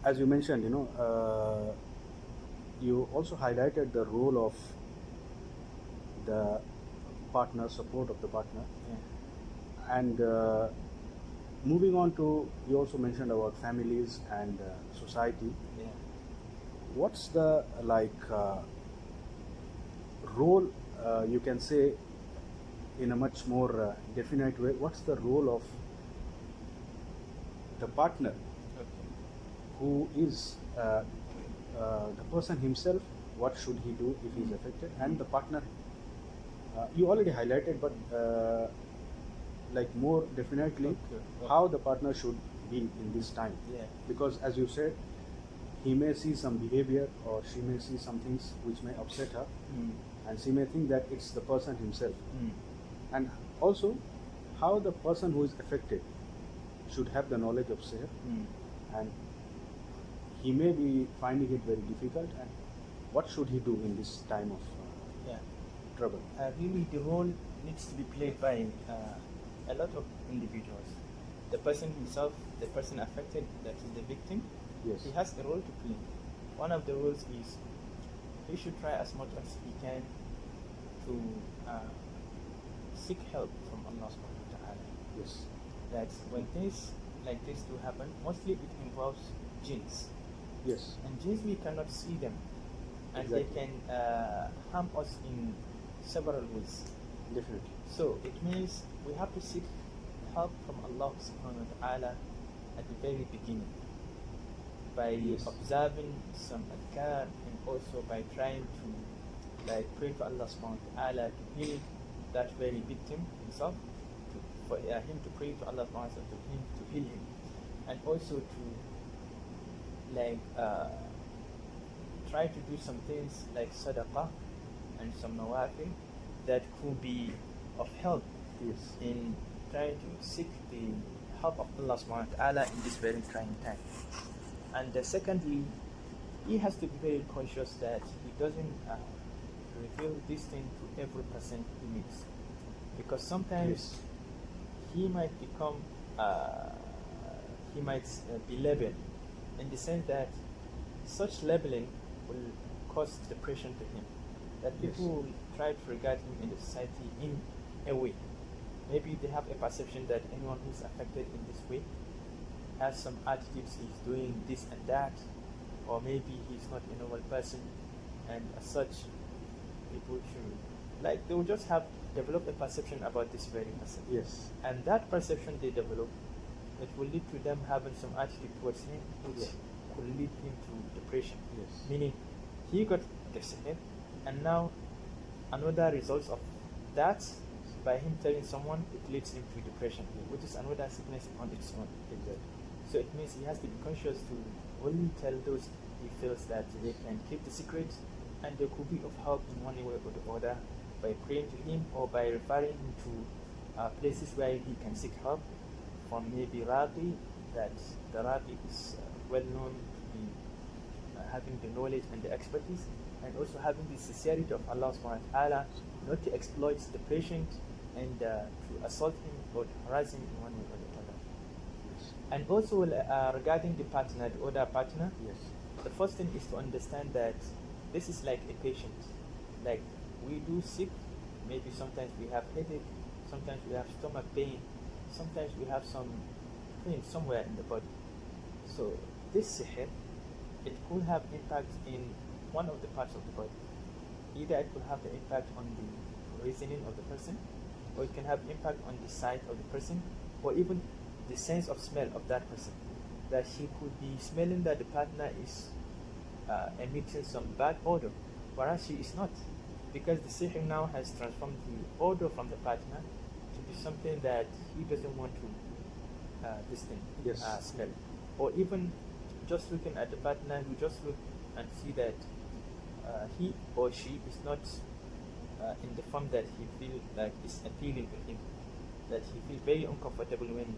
as you mentioned, you also highlighted the role of the partner, support of the partner, Yeah. and moving on to, you also mentioned about families and society. Yeah. What's the role, you can say in a much more definite way, what's the role of the partner Okay. who is the person himself? What should he do if he's affected? And the partner, you already highlighted, but like more definitely, Okay. how the partner should be in this time. Yeah. Because as you said, he may see some behavior or she may see some things which may upset her, Mm. and she may think that it's the person himself. Mm. And also, how the person who is affected should have the knowledge of Sihr, Mm. and he may be finding it very difficult. And what should he do in this time of Yeah. trouble? Really, the role needs to be played by a lot of individuals. The person himself, the person affected, that is the victim, Yes. he has a role to play. One of the roles is he should try as much as he can to seek help from Allah subhanahu wa ta'ala. Yes. That when things like this do happen, mostly it involves jinns. Yes. And jinns, we cannot see them, and Exactly. they can harm us in several ways. Definitely. So it means we have to seek help from Allah subhanahu wa ta'ala at the very beginning by Yes. observing some adhkar, and also by trying to pray to Allah subhanahu wa ta'ala to heal that very victim himself, for him to pray to Allah subhanahu wa ta'ala to heal him, and also to try to do some things like sadaqah and some nawafil that could be of help Yes. in trying to seek the help of Allah subhanahu wa ta'ala in this very trying time. And secondly, he has to be very conscious that he doesn't reveal this thing to every person he meets, because sometimes Yes. he might become be labeled, in the sense that such labeling will cause depression to him, that Yes. people will try to regard him in the society in a way. Maybe they have a perception that anyone who is affected in this way has some attitudes, he's doing this and that, or maybe he's not a normal person, and as such, people should, they will just develop a perception about this very person. Yes. And that perception they develop, it will lead to them having some attitude towards him, which Yeah. could lead him to depression. Yes. Meaning, he got the sihr, and now another result of that, by him telling someone, it leads him to depression, which is another sickness on its own. Exactly. So it means he has to be conscious to only tell those he feels that they can keep the secret, and they could be of help in one way or the other, by praying to him or by referring him to places where he can seek help from, maybe Raqi, that the Raqi is well known to be having the knowledge and the expertise, and also having the sincerity of Allah subhanahu wa ta'ala, not to exploit the patient and to assault him or to harass him in one way or the other. Yes. And also regarding the partner, the other partner, Yes. the first thing is to understand that this is like a patient. Like we do sick, maybe sometimes we have headache, sometimes we have stomach pain, sometimes we have some pain somewhere in the body. So this sihr, it could have impact in one of the parts of the body. Either it could have the impact on the reasoning of the person, or it can have impact on the sight of the person, or even the sense of smell of that person. That he could be smelling that the partner is emitting some bad odor, whereas she is not, because the sihr now has transformed the odor from the partner to be something that he doesn't want to Yes. smell. Or even just looking at the partner, you just look and see that he or she is not in the form that he feels like is appealing to him, that he feels very uncomfortable when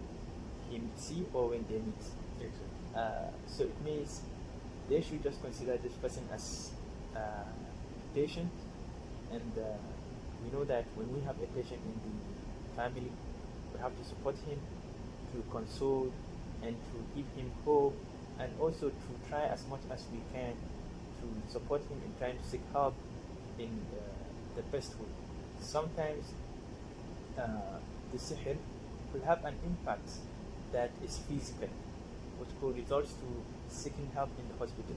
he see or when they meet. Exactly. So it means they should just consider this person as patient, and we know that when we have a patient in the family, we have to support him, to console and to give him hope and also to try as much as we can to support him in trying to seek help in the best way. Sometimes the sihr will have an impact that is physical, which could result to seeking help in the hospital.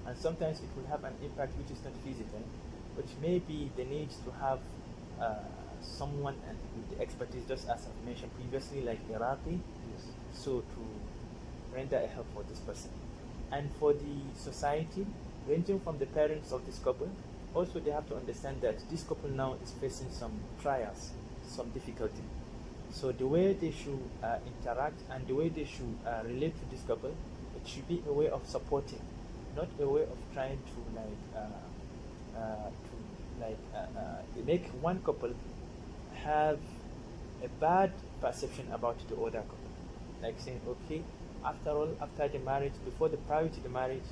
And sometimes it will have an impact which is not physical, which may be the need to have someone and with the expertise, just as I've mentioned previously, like Iraqi, Yes. so to render a help for this person. And for the society, ranging from the parents of this couple, also they have to understand that this couple now is facing some trials, some difficulty. So the way they should interact and the way they should relate to this couple, it should be a way of supporting, not a way of trying to make one couple have a bad perception about the other couple. Like saying, okay, after all, after the marriage, prior to the marriage,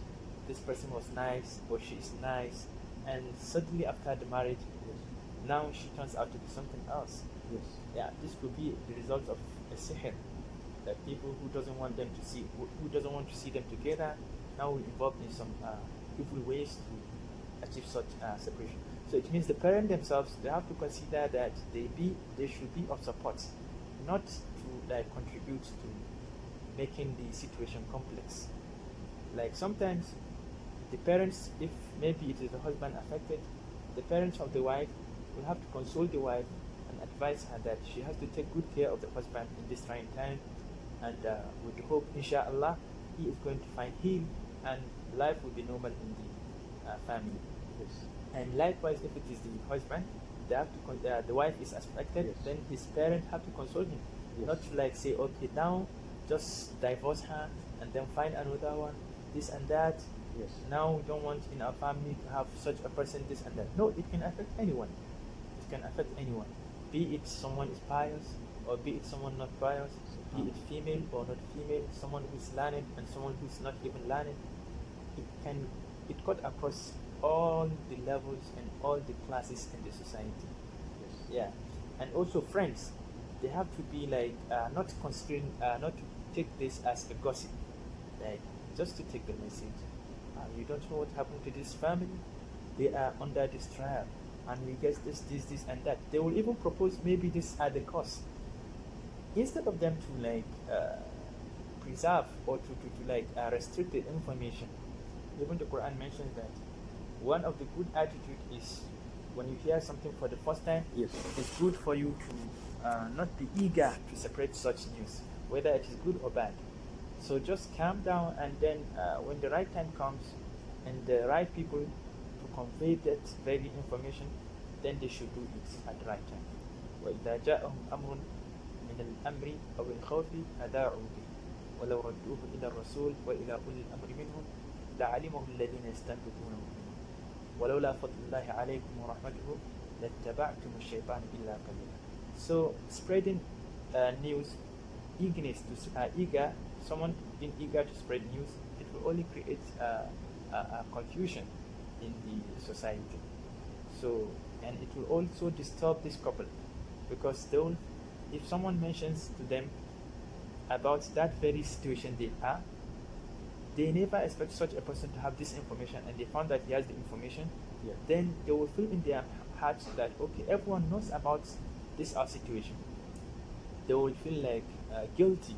this person was nice or she is nice, and suddenly after the marriage, now she turns out to be something else. Yes. Yeah, this could be the result of a sihr. That people who doesn't want to see them together, now will involved in some evil ways to achieve such separation. So it means the parent themselves, they have to consider that they should be of support, not to contribute to making the situation complex. Like sometimes the parents, if maybe it is the husband affected, the parents of the wife will have to console the wife and advise her that she has to take good care of the husband in this trying time, and with the hope, inshallah, he is going to find him and life will be normal in the family. Yes. And likewise, if it is the husband, they have to the wife is affected, Yes. then his parents have to console him, Yes. not to say, okay, now just divorce her and then find another one, this and that. Yes. Now we don't want in our family to have such a person, this and that. No, it can affect anyone. It can affect anyone, be it someone is pious or be it someone not pious, be it female or not female, someone who is learned and someone who is not even learned. It cut across all the levels and all the classes in the society. Yes. Yeah, and also friends, they have to be not considering, not to take this as a gossip, like just to take the message. You don't know what happened to this family. They are under this trial, and we get this, and that. They will even propose maybe this at the cost, instead of them to preserve or to restrict the information. Even the Quran mentions that one of the good attitude is when you hear something for the first time, Yes. it's good for you to not be eager to separate such news, whether it is good or bad. So just calm down, and then when the right time comes and the right people to convey that very information, then they should do it at the right time. وإذا جاءهم أمر من الأمر أو الخوف أذاعوا به ولو ردوه إلى الرسول وإلى أولي الأمر منهم لعلمه الذين يستنبطونه منهم ولولا فضل الله عليكم ورحمته لاتبعتم الشيطان إلا قليلا. So spreading news, eagerness to someone being eager to spread news, it will only create confusion in the society. So, and it will also disturb this couple, because if someone mentions to them about that very situation they are, they never expect such a person to have this information, and they found that he has the information, Yeah. then they will feel in their hearts that, okay, everyone knows about this our situation. They will feel guilty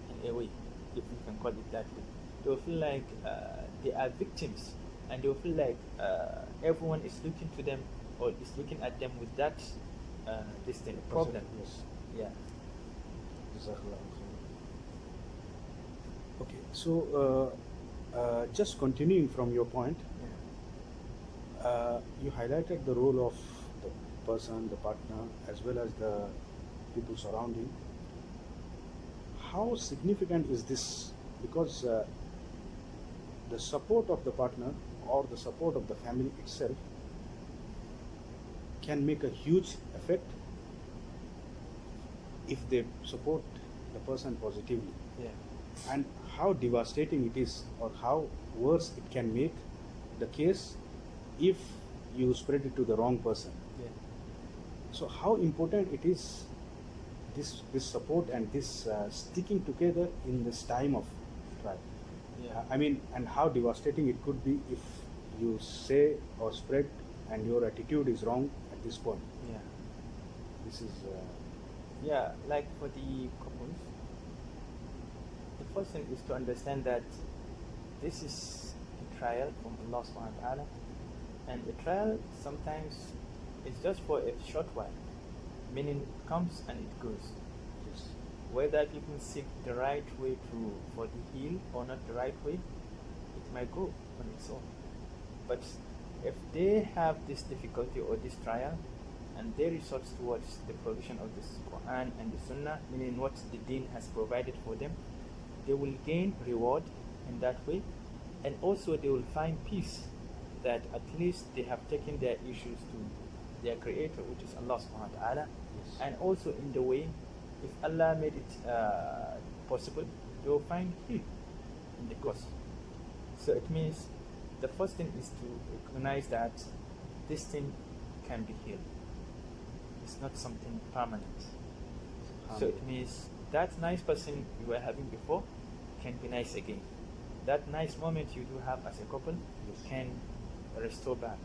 in a way, if we can call it that way. They will feel like they are victims, and they will feel like everyone is looking to them or is looking at them with that problem. Yes. Yeah. Jazakallah khair. Okay, so just continuing from your point, you highlighted the role of the person, the partner, as well as the people surrounding. How significant is this? Because the support of the partner or the support of the family itself can make a huge effect if they support the person positively. Yeah. And how devastating it is, or how worse it can make the case if you spread it to the wrong person. Yeah. So how important it is, this support and this sticking together in this time of trial. Yeah. I mean, and how devastating it could be if you say or spread and your attitude is wrong at this point. Yeah. This is Yeah, like for the couples, the first thing is to understand that this is a trial from Allah subhanahu wa ta'ala, and a trial sometimes is just for a short while, meaning it comes and it goes. yes, Whether people seek the right way for the heal or not the right way, it might go on its own. But if they have this difficulty or this trial, and they resort towards the provision of the Quran and the Sunnah, meaning what the Deen has provided for them, they will gain reward in that way, and also they will find peace that at least they have taken their issues to their Creator, which is Allah subhanahu wa ta'ala, yes, and also in the way, if Allah made it possible, they will find heal in the cause. So it means the first thing is to recognize that this thing can be healed. It's not something permanent. So it means that nice person you were having before can be nice again. That nice moment you do have as a couple Yes. can restore back.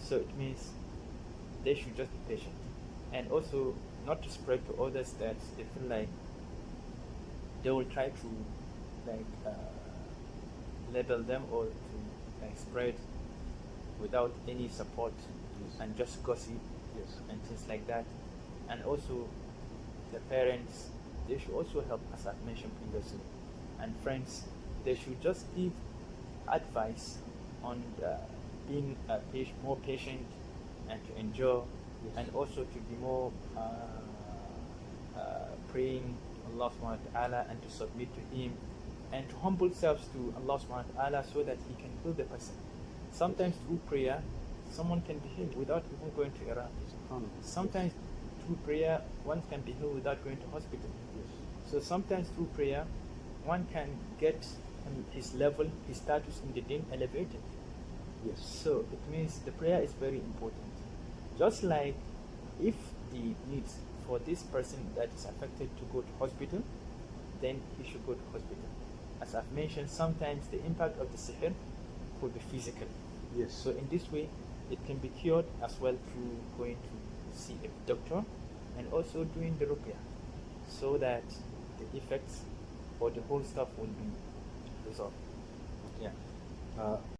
So it means they should just be patient, and also not to spread to others that they feel like they will try to label them or to spread without any support, Yes. and just gossip yes, and things like that. And also the parents, they should also help, as I've mentioned previously, and friends, they should just give advice on being more patient and to endure, Yes. and also to be more praying Allah subhanahu wa ta'ala, and to submit to Him, and to humble themselves to Allah subhanahu wa ta'ala, so that He can heal the person. Sometimes through prayer, someone can be healed without even going to Iraq. Subhanallah. Sometimes through prayer, one can be healed without going to hospital. Yes. So sometimes through prayer, one can get his level, his status in the deen elevated. Yes. So it means the prayer is very important. Just like if the needs for this person that is affected to go to hospital, then he should go to hospital. As I've mentioned, sometimes the impact of the sihr could be physical. Yes. So in this way, it can be cured as well through going to see a doctor, and also doing the ruqyah, so that the effects or the whole stuff will be resolved. Yeah.